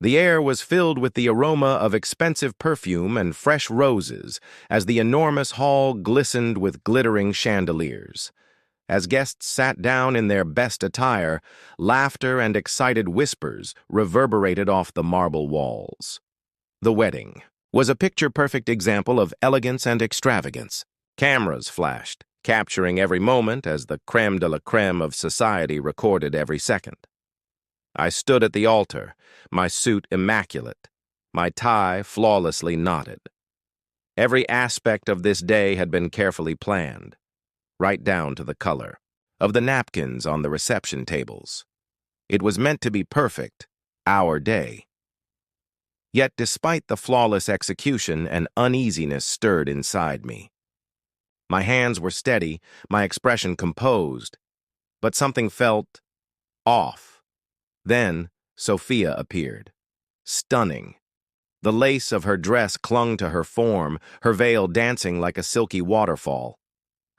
The air was filled with the aroma of expensive perfume and fresh roses as the enormous hall glistened with glittering chandeliers. As guests sat down in their best attire, laughter and excited whispers reverberated off the marble walls. The wedding was a picture-perfect example of elegance and extravagance. Cameras flashed, capturing every moment as the crème de la crème of society recorded every second. I stood at the altar, my suit immaculate, my tie flawlessly knotted. Every aspect of this day had been carefully planned, right down to the color of the napkins on the reception tables. It was meant to be perfect, our day. Yet despite the flawless execution, an uneasiness stirred inside me. My hands were steady, my expression composed, but something felt off. Then, Sophia appeared. Stunning. The lace of her dress clung to her form, her veil dancing like a silky waterfall.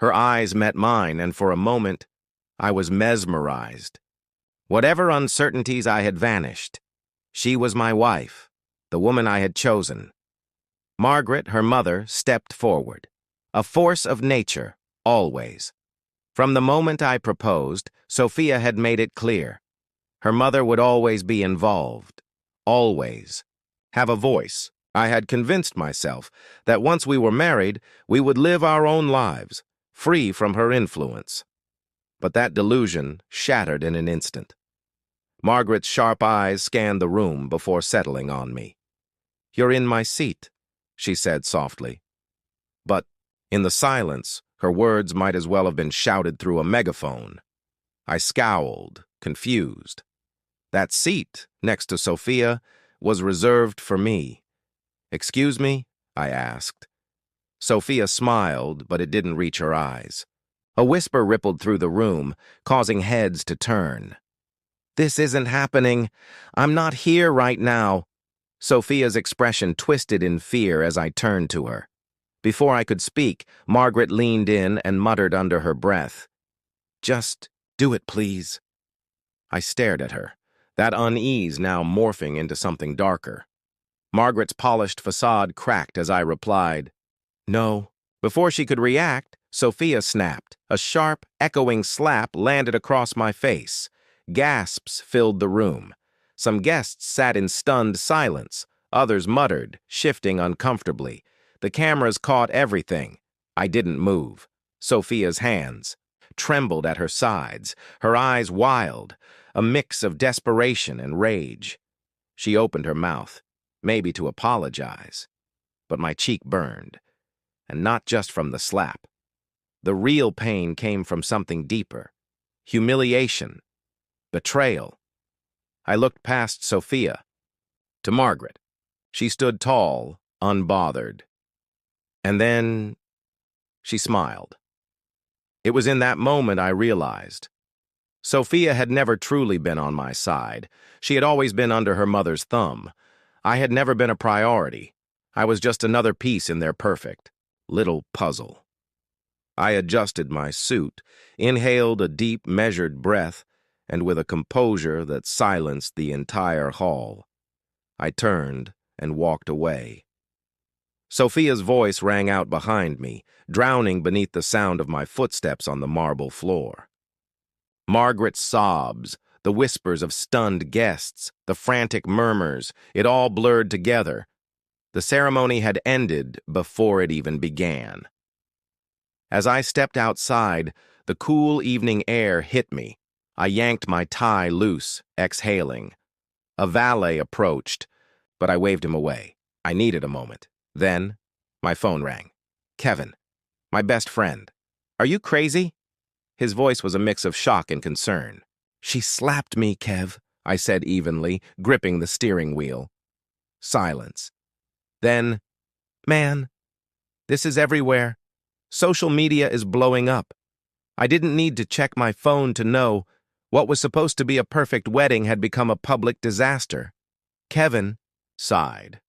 Her eyes met mine, and for a moment, I was mesmerized. Whatever uncertainties I had vanished, she was my wife, the woman I had chosen. Margaret, her mother, stepped forward. A force of nature, always. From the moment I proposed, Sophia had made it clear. Her mother would always be involved, always. Have a voice. I had convinced myself that once we were married, we would live our own lives, free from her influence. But that delusion shattered in an instant. Margaret's sharp eyes scanned the room before settling on me. "You're in my seat," she said softly. But in the silence, her words might as well have been shouted through a megaphone. I scowled, confused. That seat, next to Sophia, was reserved for me. "Excuse me?" I asked. Sophia smiled, but it didn't reach her eyes. A whisper rippled through the room, causing heads to turn. "This isn't happening. I'm not here right now." Sophia's expression twisted in fear as I turned to her. Before I could speak, Margaret leaned in and muttered under her breath, "Just do it, please." I stared at her, that unease now morphing into something darker. Margaret's polished facade cracked as I replied, "No." Before she could react, Sophia snapped. A sharp, echoing slap landed across my face. Gasps filled the room. Some guests sat in stunned silence. Others muttered, shifting uncomfortably. The cameras caught everything. I didn't move. Sophia's hands trembled at her sides, her eyes wild, a mix of desperation and rage. She opened her mouth, maybe to apologize, but my cheek burned, and not just from the slap. The real pain came from something deeper: humiliation, betrayal. I looked past Sophia to Margaret. She stood tall, unbothered. And then she smiled. It was in that moment I realized. Sophia had never truly been on my side. She had always been under her mother's thumb. I had never been a priority. I was just another piece in their perfect little puzzle. I adjusted my suit, inhaled a deep, measured breath, and with a composure that silenced the entire hall, I turned and walked away. Sophia's voice rang out behind me, drowning beneath the sound of my footsteps on the marble floor. Margaret's sobs, the whispers of stunned guests, the frantic murmurs, it all blurred together. The ceremony had ended before it even began. As I stepped outside, the cool evening air hit me. I yanked my tie loose, exhaling. A valet approached, but I waved him away. I needed a moment. Then, my phone rang. "Kevin, my best friend. Are you crazy?" His voice was a mix of shock and concern. "She slapped me, Kev," I said evenly, gripping the steering wheel. Silence. Then, "Man, this is everywhere. Social media is blowing up. I didn't need to check my phone to know what was supposed to be a perfect wedding had become a public disaster." Kevin sighed.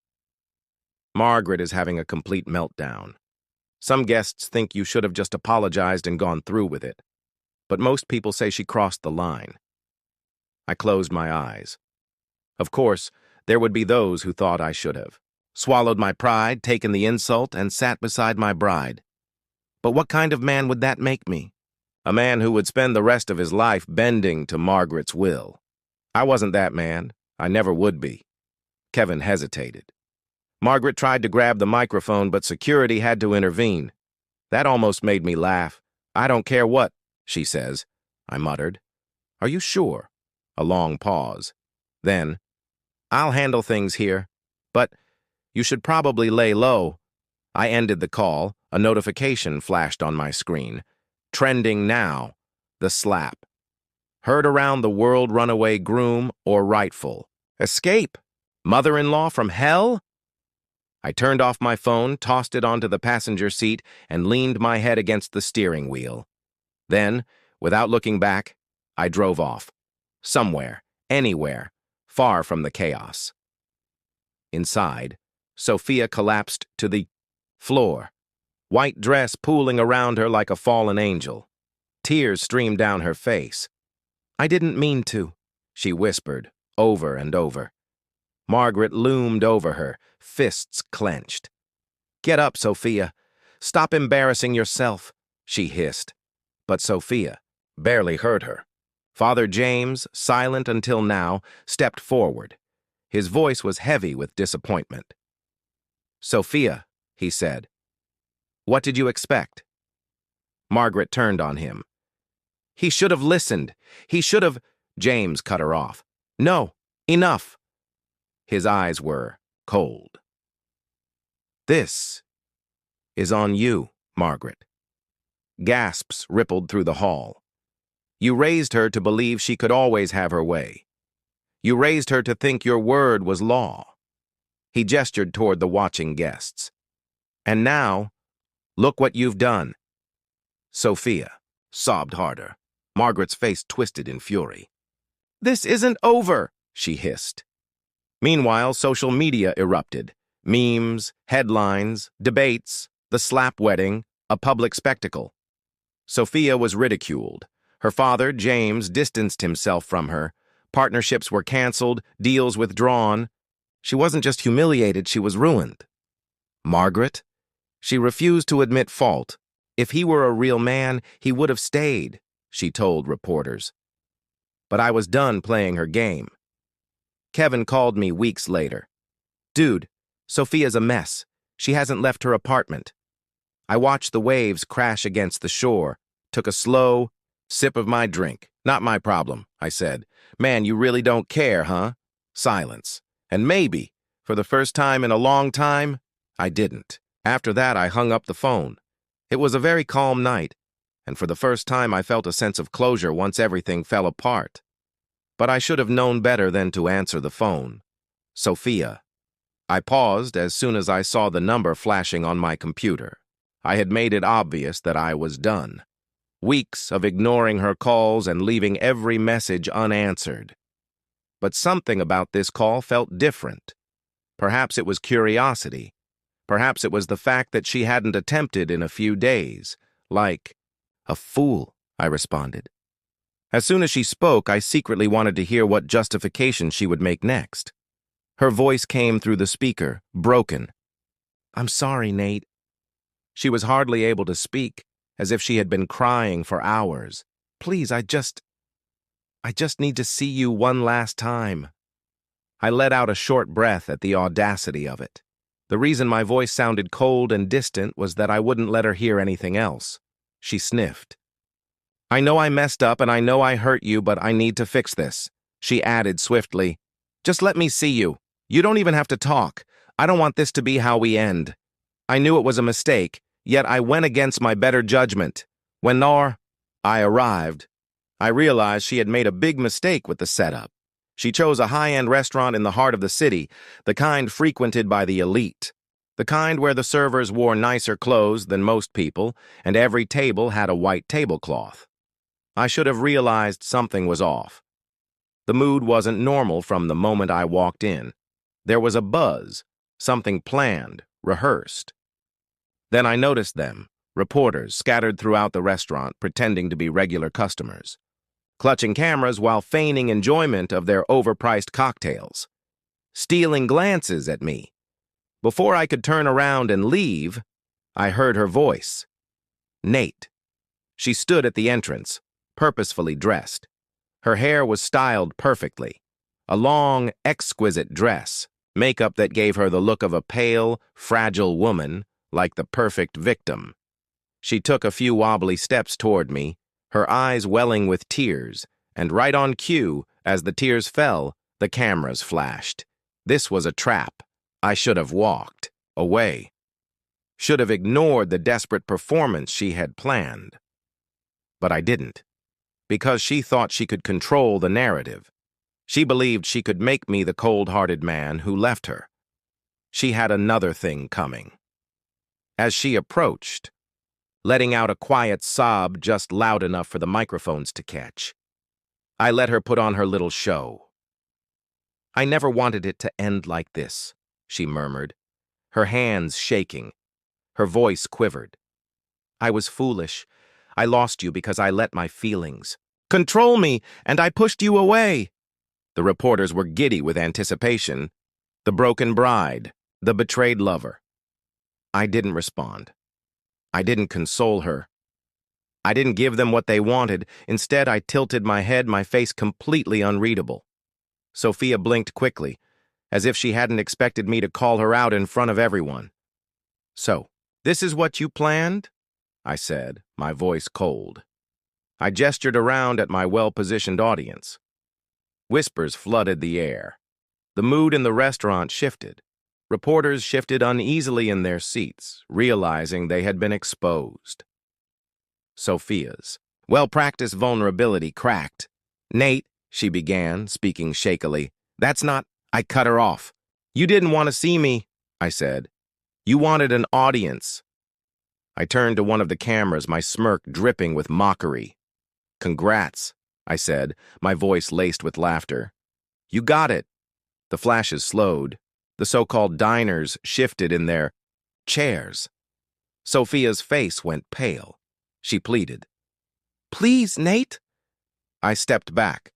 "Margaret is having a complete meltdown. Some guests think you should have just apologized and gone through with it, but most people say she crossed the line." I closed my eyes. Of course, there would be those who thought I should have. Swallowed my pride, taken the insult, and sat beside my bride. But what kind of man would that make me? A man who would spend the rest of his life bending to Margaret's will. I wasn't that man. I never would be. Kevin hesitated. Margaret tried to grab the microphone, but security had to intervene. That almost made me laugh. I don't care what, she says, I muttered. Are you sure? A long pause. Then, I'll handle things here, but you should probably lay low. I ended the call. A notification flashed on my screen. Trending now. The slap. Heard around the world, runaway groom or rightful. Escape. Mother-in-law from hell? I turned off my phone, tossed it onto the passenger seat, and leaned my head against the steering wheel. Then, without looking back, I drove off. Somewhere, anywhere, far from the chaos. Inside, Sophia collapsed to the floor, white dress pooling around her like a fallen angel. Tears streamed down her face. I didn't mean to, she whispered, over and over. Margaret loomed over her, fists clenched. Get up, Sophia. Stop embarrassing yourself, she hissed. But Sophia barely heard her. Father James, silent until now, stepped forward. His voice was heavy with disappointment. Sophia, he said, what did you expect? Margaret turned on him. He should have listened. He should have... James cut her off. No, enough. His eyes were cold. This is on you, Margaret. Gasps rippled through the hall. You raised her to believe she could always have her way. You raised her to think your word was law. He gestured toward the watching guests. And now, look what you've done. Sophia sobbed harder. Margaret's face twisted in fury. This isn't over, she hissed. Meanwhile, social media erupted. Memes, headlines, debates, the slap wedding, a public spectacle. Sophia was ridiculed. Her father, James, distanced himself from her. Partnerships were canceled, deals withdrawn. She wasn't just humiliated, she was ruined. Margaret? She refused to admit fault. If he were a real man, he would have stayed, she told reporters. But I was done playing her game. Kevin called me weeks later. Dude, Sophia's a mess. She hasn't left her apartment. I watched the waves crash against the shore, took a slow sip of my drink. Not my problem, I said. Man, you really don't care, huh? Silence. And maybe, for the first time in a long time, I didn't. After that, I hung up the phone. It was a very calm night, and for the first time I felt a sense of closure once everything fell apart. But I should have known better than to answer the phone. Sophia. I paused as soon as I saw the number flashing on my computer. I had made it obvious that I was done. Weeks of ignoring her calls and leaving every message unanswered. But something about this call felt different. Perhaps it was curiosity. Perhaps it was the fact that she hadn't attempted in a few days. Like, a fool, I responded. As soon as she spoke, I secretly wanted to hear what justification she would make next. Her voice came through the speaker, broken. I'm sorry, Nate. She was hardly able to speak, as if she had been crying for hours. Please, I just need to see you one last time. I let out a short breath at the audacity of it. The reason my voice sounded cold and distant was that I wouldn't let her hear anything else. She sniffed. I know I messed up and I know I hurt you, but I need to fix this. She added swiftly, just let me see you. You don't even have to talk. I don't want this to be how we end. I knew it was a mistake, yet I went against my better judgment. When I arrived, I realized she had made a big mistake with the setup. She chose a high-end restaurant in the heart of the city, the kind frequented by the elite. The kind where the servers wore nicer clothes than most people, and every table had a white tablecloth. I should have realized something was off. The mood wasn't normal from the moment I walked in. There was a buzz, something planned, rehearsed. Then I noticed them, reporters scattered throughout the restaurant pretending to be regular customers, clutching cameras while feigning enjoyment of their overpriced cocktails. stealing glances at me. Before I could turn around and leave, I heard her voice. Nate. She stood at the entrance, purposefully dressed. Her hair was styled perfectly. A long, exquisite dress, makeup that gave her the look of a pale, fragile woman, like the perfect victim. She took a few wobbly steps toward me, her eyes welling with tears, and right on cue, as the tears fell, the cameras flashed. This was a trap. I should have walked away. Should have ignored the desperate performance she had planned. But I didn't, because she thought she could control the narrative. She believed she could make me the cold-hearted man who left her. She had another thing coming. As she approached, letting out a quiet sob just loud enough for the microphones to catch, I let her put on her little show. "I never wanted it to end like this," she murmured, her hands shaking. Her voice quivered. "I was foolish. I lost you because I let my feelings control me, and I pushed you away." The reporters were giddy with anticipation. The broken bride, the betrayed lover. I didn't respond. I didn't console her. I didn't give them what they wanted. Instead, I tilted my head, my face completely unreadable. Sophia blinked quickly, as if she hadn't expected me to call her out in front of everyone. "So, this is what you planned?" I said, my voice cold. I gestured around at my well-positioned audience. Whispers flooded the air. The mood in the restaurant shifted. Reporters shifted uneasily in their seats, realizing they had been exposed. Sophia's well-practiced vulnerability cracked. "Nate," she began, speaking shakily, "that's not—" I cut her off. "You didn't want to see me," I said. "You wanted an audience." I turned to one of the cameras, my smirk dripping with mockery. "Congrats," I said, my voice laced with laughter. "You got it." The flashes slowed. The so-called diners shifted in their chairs. Sophia's face went pale. She pleaded. "Please, Nate." I stepped back.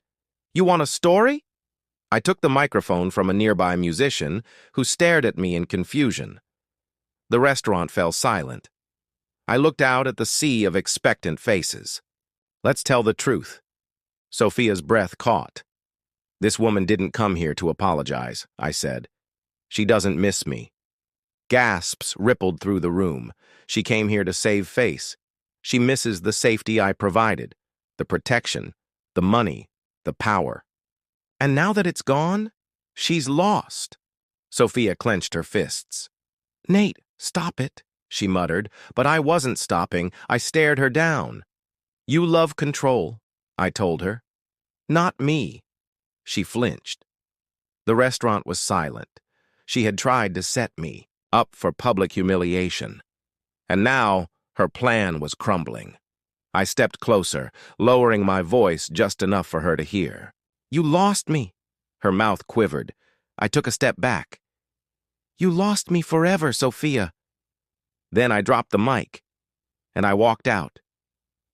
"You want a story?" I took the microphone from a nearby musician who stared at me in confusion. The restaurant fell silent. I looked out at the sea of expectant faces. "Let's tell the truth." Sophia's breath caught. "This woman didn't come here to apologize," I said. "She doesn't miss me." Gasps rippled through the room. "She came here to save face. She misses the safety I provided, the protection, the money, the power. And now that it's gone, she's lost." Sophia clenched her fists. "Nate, stop it," she muttered, but I wasn't stopping. I stared her down. "You love control," I told her. "Not me." She flinched. The restaurant was silent. She had tried to set me up for public humiliation. And now her plan was crumbling. I stepped closer, lowering my voice just enough for her to hear. "You lost me." Her mouth quivered. I took a step back. "You lost me forever, Sophia." Then I dropped the mic, and I walked out.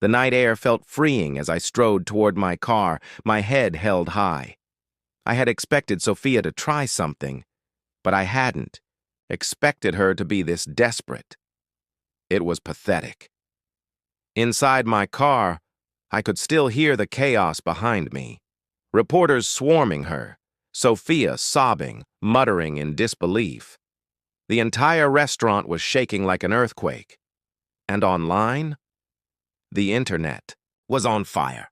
The night air felt freeing as I strode toward my car, my head held high. I had expected Sophia to try something, but I hadn't expected her to be this desperate. It was pathetic. Inside my car, I could still hear the chaos behind me. Reporters swarming her, Sophia sobbing, muttering in disbelief. The entire restaurant was shaking like an earthquake. And online, the internet was on fire.